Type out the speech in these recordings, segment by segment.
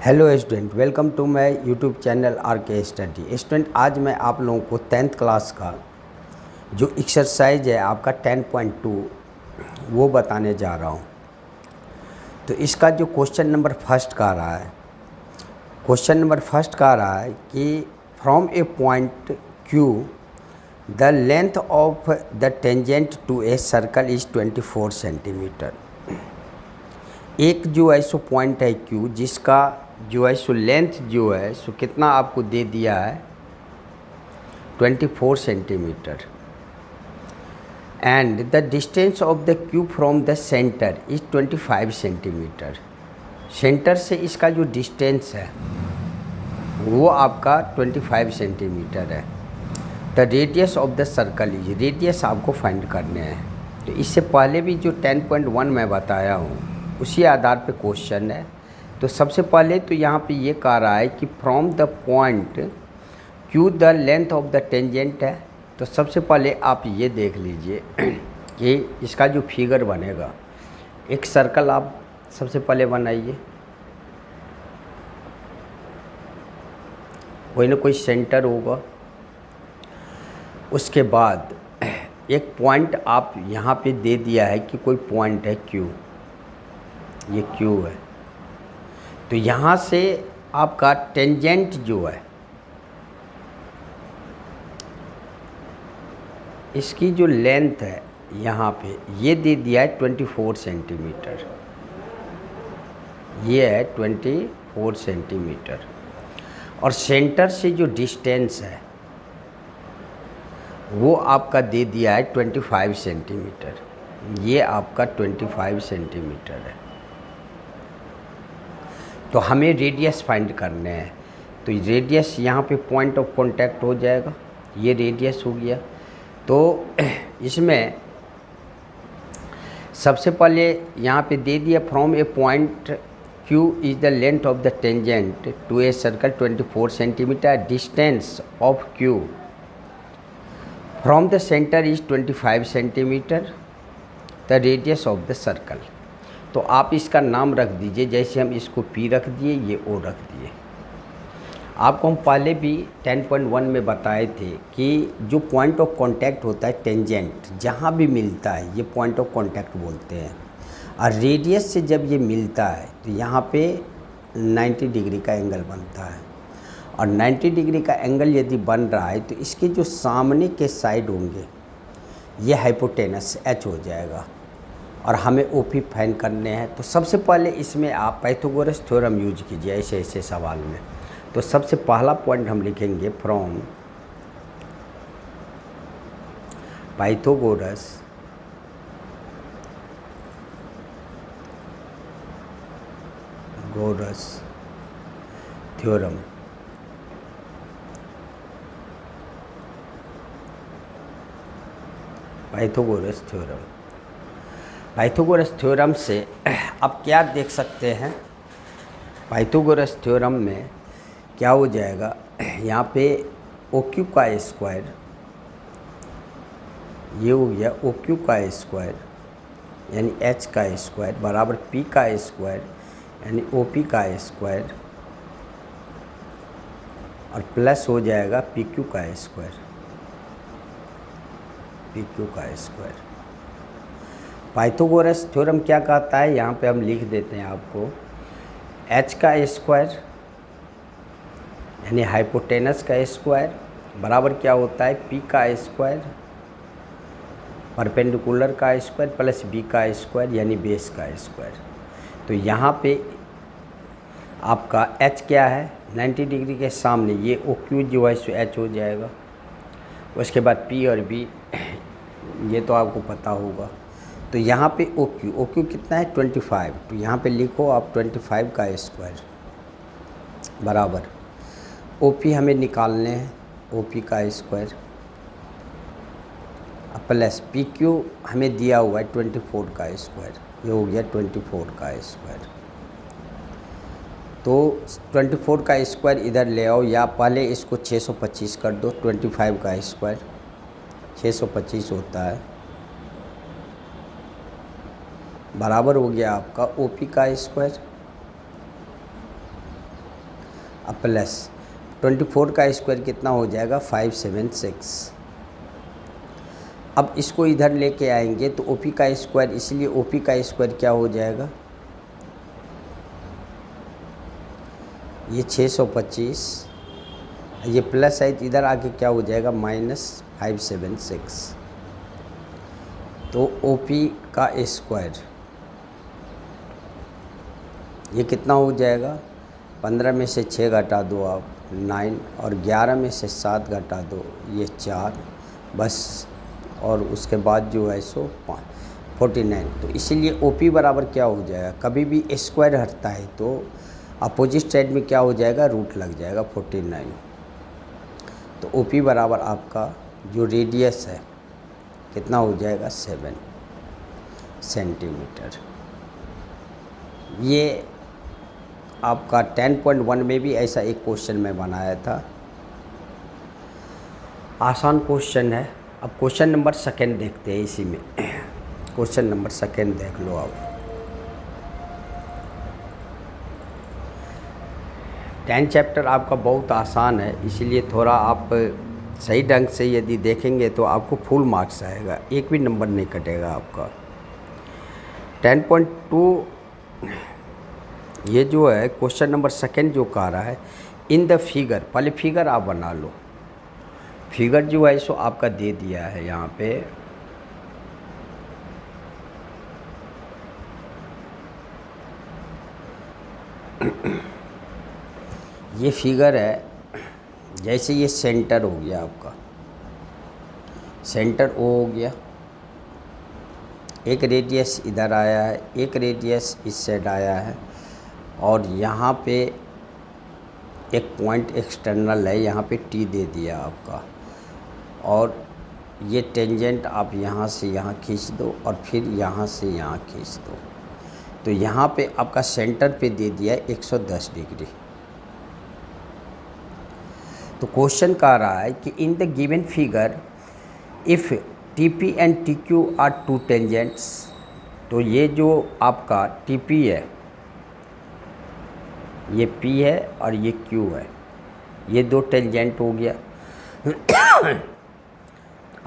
Hello student, welcome to my YouTube channel R K study. Student, आज मैं आप लोगों को 10th क्लास का जो एक्सरसाइज है आपका 10.2 वो बताने जा रहा हूँ। तो इसका जो क्वेश्चन नंबर फर्स्ट का रहा है, कि from a point Q the length of the tangent to a circle is 24 centimetre. एक जो है सो पॉइंट है Q, जिसका जो है सो लेंथ जो है सो कितना आपको दे दिया है 24 centimetre. And the distance of the Q from the centre is 25 centimetre. Centre से इसका जो डिस्टेंस है वो आपका 25 सेंटीमीटर है। The radius of the circle is, radius आपको फाइंड करने हैं। तो इससे पहले भी जो 10.1 मैं बताया हूँ उसी आधार पे क्वेश्चन है। तो सबसे पहले तो यहाँ पे ये कह रहा है कि from the point Q the length of the tangent है। तो सबसे पहले आप ये देख लीजिए कि इसका जो फिगर बनेगा, एक सर्कल आप सबसे पहले बनाइए, कोई ना कोई सेंटर होगा। उसके बाद एक पॉइंट आप यहाँ पे दे दिया है कि कोई पॉइंट है Q, ये Q है। तो यहाँ से आपका टेंजेंट जो है, इसकी जो लेंथ है यहाँ पे ये दे दिया है 24 सेंटीमीटर। ये है 24 सेंटीमीटर। और सेंटर से जो डिस्टेंस है वो आपका दे दिया है 25 सेंटीमीटर। ये आपका 25 सेंटीमीटर है। तो हमें रेडियस फाइंड करने हैं। तो रेडियस यहाँ पे पॉइंट ऑफ कांटेक्ट हो जाएगा, ये रेडियस हो गया। तो इसमें सबसे पहले यहाँ पे दे दिया from a point Q is the length of the tangent to a circle 24 centimetre. Distance of Q from the centre is 25 centimetre. The radius of the circle. तो आप इसका नाम रख दीजिए, जैसे हम इसको P रख दिए, ये O रख दिए। आपको हम पहले भी 10.1 में बताए थे कि जो पॉइंट ऑफ कांटेक्ट होता है टेंजेंट, जहाँ भी मिलता है ये पॉइंट ऑफ कांटेक्ट बोलते हैं। और रेडियस से जब ये मिलता है तो यहाँ पे 90 डिग्री का एंगल बनता है। और 90 डिग्री का एंगल यदि बन रहा है तो इसके जो सामने के साइड होंगे ये हाइपोटेनस H हो जाएगा। और हमें OP फाइंड करने हैं। तो सबसे पहले इसमें आप पाइथागोरस थ्योरम यूज कीजिए ऐसे सवाल में। तो सबसे पहला पॉइंट हम लिखेंगे from Pythagoras theorem. Pythagoras theorem से आप क्या देख सकते हैं, पाइथागोरस थ्योरम में क्या हो जाएगा, यहाँ पे OQ का स्क्वायर, ये हो गया OQ का स्क्वायर यानी H का स्क्वायर बराबर P का स्क्वायर यानी OP का स्क्वायर, और प्लस हो जाएगा PQ का स्क्वायर, पाइथागोरस थ्योरम क्या कहता है, यहाँ पे हम लिख देते हैं आपको, H का स्क्वायर यानी हाइपोटेनस का स्क्वायर बराबर क्या होता है P का स्क्वायर परपेंडिकुलर का स्क्वायर प्लस B का स्क्वायर यानी बेस का स्क्वायर। तो यहाँ पे आपका H क्या है, 90 डिग्री के सामने ये OQ जो है सो H हो जाएगा। उसके बाद P और B ये तो आपको पता होगा। तो यहाँ पे OQ कितना है 25। तो यहाँ पे लिखो आप 25 का स्क्वायर बराबर OP हमें निकालने हैं, OP का स्क्वायर प्लस PQ हमें दिया हुआ है 24 का स्क्वायर, ये हो गया 24 का स्क्वायर। तो 24 का स्क्वायर इधर ले आओ, या पहले इसको 625 कर दो। 25 का स्क्वायर 625 होता है बराबर हो गया आपका OP का स्क्वायर अब प्लस 24 का स्क्वायर कितना हो जाएगा 576। अब इसको इधर लेके आएंगे तो OP का स्क्वायर, इसलिए OP का स्क्वायर क्या हो जाएगा, ये 625, ये प्लस है तो इधर आके क्या हो जाएगा -576। तो OP का स्क्वायर ये कितना हो जाएगा, 15 में से 6 घटा दो आप 9, और 11 में से 7 घटा दो ये 4 बस, और उसके बाद जो है सो 49। तो इसीलिए OP बराबर क्या हो जाएगा, कभी भी स्क्वायर हटता है तो अपोजिट साइड में क्या हो जाएगा, रूट लग जाएगा 49। तो OP बराबर आपका जो रेडियस है कितना हो जाएगा 7 सेंटीमीटर। ये आपका 10.1 में भी ऐसा एक क्वेश्चन मैं बनाया था, आसान क्वेश्चन है। अब क्वेश्चन नंबर सेकंड देखते हैं इसी में। क्वेश्चन नंबर सेकंड देख लो आप। 10 चैप्टर आपका बहुत आसान है, इसीलिए थोड़ा आप सही ढंग से यदि देखेंगे तो आपको फुल मार्क्स आएगा, एक भी नंबर नहीं कटेगा आपका। 10.2 ये जो है क्वेश्चन नंबर सेकंड जो कह रहा है, इन द फिगर, पहले फिगर आप बना लो। फिगर जो है सो आपका दे दिया है यहाँ पे, ये फिगर है, जैसे ये सेंटर हो गया आपका, सेंटर O हो गया, एक रेडियस इधर आया है, एक रेडियस इस साइड आया है, और यहाँ पे एक पॉइंट एक्सटर्नल है, यहाँ पे T दे दिया आपका, और ये टेंजेंट आप यहाँ से यहाँ खींच दो और फिर यहाँ से यहाँ खींच दो। तो यहाँ पे आपका सेंटर पे दे दिया है 110 डिग्री। तो क्वेश्चन कह रहा है कि in the given figure if TP and TQ are two tangents, तो ये जो आपका TP है, ये P है और ये Q है, ये दो टेंजेंट हो गया।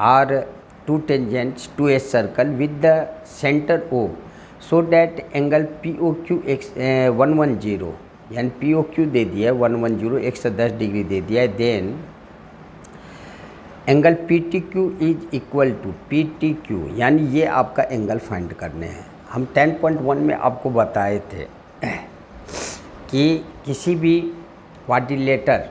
Are two tangents to a circle with the centre O so that angle POQ 110, यानी POQ दे दिया है 110, 110 डिग्री दे दिया है। Then angle PTQ is equal to PTQ, यानी ये आपका एंगल फाइंड करने हैं। हम 10.1 में आपको बताए थे कि किसी भी क्वाड्रिलेटर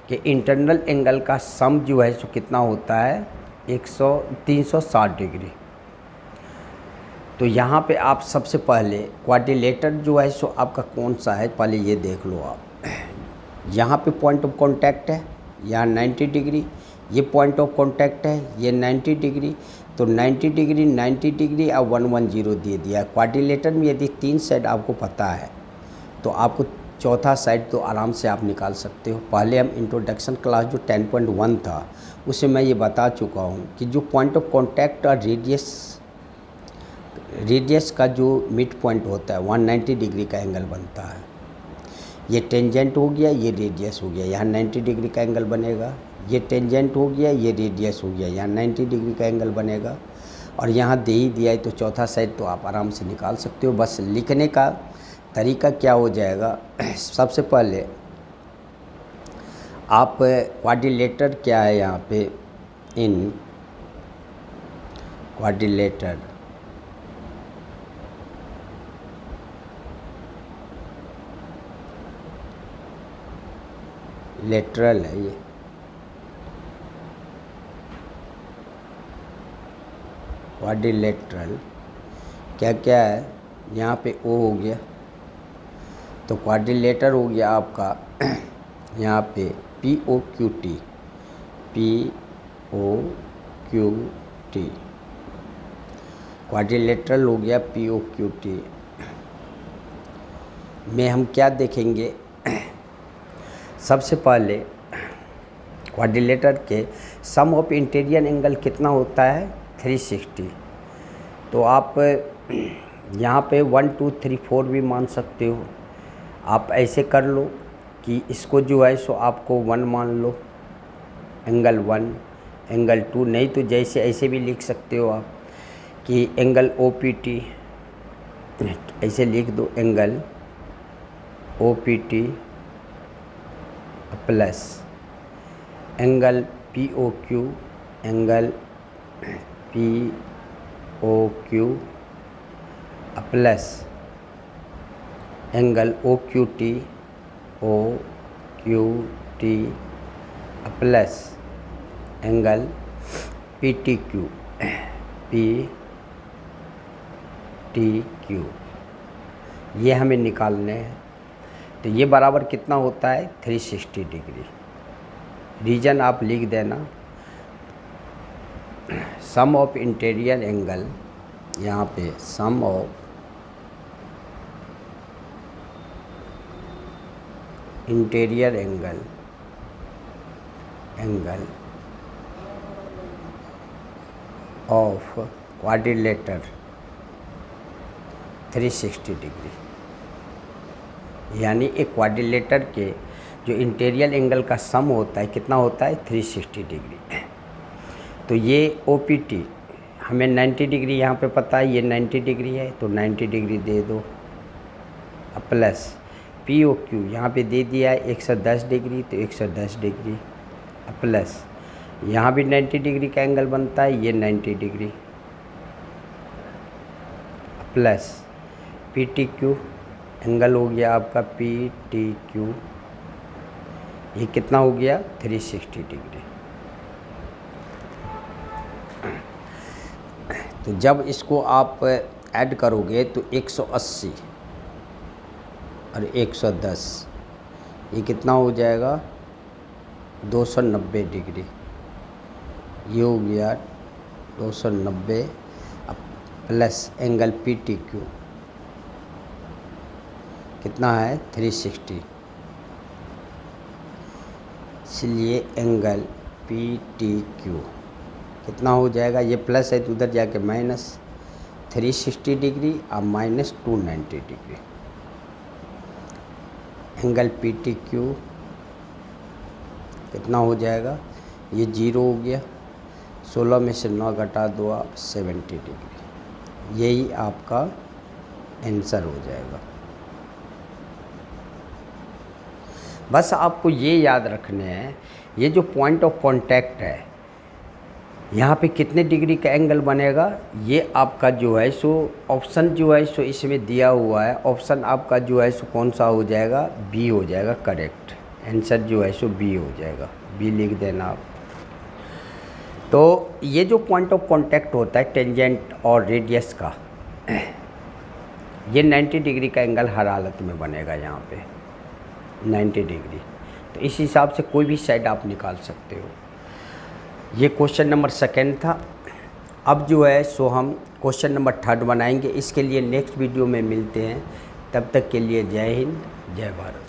के इंटरनल एंगल का सम जो है सो कितना होता है 360 डिग्री। तो यहाँ पे आप सबसे पहले क्वाड्रिलेटर जो है सो आपका कौन सा है पहले ये देख लो आप। यहाँ पे पॉइंट ऑफ कांटेक्ट है, यहाँ 90 डिग्री, ये पॉइंट ऑफ कांटेक्ट है, ये 90 डिग्री। तो 90 डिग्री 90 डिग्री और 110 दे दिया। क्वाड्रिलेटर में यदि 3 साइड आपको पता है तो आपको चौथा साइड तो आराम से आप निकाल सकते हो। पहले हम इंट्रोडक्शन क्लास जो 10.1 था उससे मैं ये बता चुका हूँ कि जो पॉइंट ऑफ कांटेक्ट और रेडियस का जो मिड पॉइंट होता है 190 डिग्री का एंगल बनता है। ये टेंजेंट हो गया, ये रेडियस हो गया, यहाँ 90 डिग्री का एंगल बनेगा। ये टेंजेंट हो गया, ये रेडियस हो गया, यहाँ 90 डिग्री का एंगल बनेगा। और यहाँ दे ही दिया है तो चौथा साइड तो आप आराम से निकाल सकते हो। बस लिखने का तरीका क्या हो जाएगा, सबसे पहले आप क्वाड्रिलेटर क्या है यहाँ पे, इन क्वाड्रिलेटर लेटरल है, ये क्वाड्रिलेटरल क्या क्या है, यहाँ पे O हो गया तो क्वाड्रिलेटर हो गया आपका यहाँ पे POQT, POQT क्वाड्रिलेटरल हो गया POQT में हम क्या देखेंगे, सबसे पहले क्वाड्रिलेटर के सम ऑफ इंटीरियर एंगल कितना होता है 360। तो आप यहाँ पे 1 2 3 4 भी मान सकते हो, आप ऐसे कर लो कि इसको जो है सो आपको 1 मान लो, एंगल 1, एंगल 2, नहीं तो जैसे ऐसे भी लिख सकते हो आप कि एंगल OPT, ऐसे लिख दो angle OPT plus angle POQ, angle POQ plus angle OQT plus angle PTQ। ये हमें निकालने हैं। तो ये बराबर कितना होता है 360 डिग्री। रीजन आप लिख देना, सम ऑफ इंटीरियर एंगल, यहाँ पे sum of interior angle of quadrilateral 360 degree, यानी एक क्वाड्रिलेटर के जो इंटीरियर एंगल का सम होता है कितना होता है 360 डिग्री। तो ये OPT हमें 90 डिग्री यहाँ पे पता है, ये 90 डिग्री है तो 90 डिग्री दे दो, प्लस POQ यहाँ पे दे दिया है 110 डिग्री तो 110 डिग्री, प्लस यहाँ भी 90 डिग्री का एंगल बनता है, ये 90 डिग्री, प्लस PTQ एंगल हो गया आपका PTQ, ये कितना हो गया 360 डिग्री। तो जब इसको आप ऐड करोगे तो 180 और 110, ये कितना हो जाएगा 290 डिग्री, ये हो गया 290 प्लस एंगल PTQ कितना है 360, इसलिए एंगल PTQ कितना हो जाएगा, ये प्लस है तो उधर जाके माइनस 360 डिग्री और माइनस 290 डिग्री। एंगल PTQ कितना हो जाएगा, ये 0 हो गया, 16 में से 9 घटा दो आप 70 डिग्री, यही आपका आंसर हो जाएगा। बस आपको ये याद रखने हैं, ये जो पॉइंट ऑफ कांटेक्ट है यहाँ पे कितने डिग्री का एंगल बनेगा, ये आपका जो है सो ऑप्शन जो है सो इसमें दिया हुआ है। ऑप्शन आपका जो है सो कौन सा हो जाएगा, बी हो जाएगा करेक्ट आंसर जो है सो बी हो जाएगा, बी लिख देना आप। तो ये जो पॉइंट ऑफ कांटेक्ट होता है टेंजेंट और रेडियस का, ये 90 डिग्री का एंगल हर हालत में बनेगा यहाँ पे 90 डिग्री। तो इस हिसाब से कोई भी साइड आप निकाल सकते हो। ये क्वेश्चन नंबर 2 था। अब जो है सो हम क्वेश्चन नंबर 3 बनाएंगे। इसके लिए नेक्स्ट वीडियो में मिलते हैं। तब तक के लिए जय हिंद, जय भारत।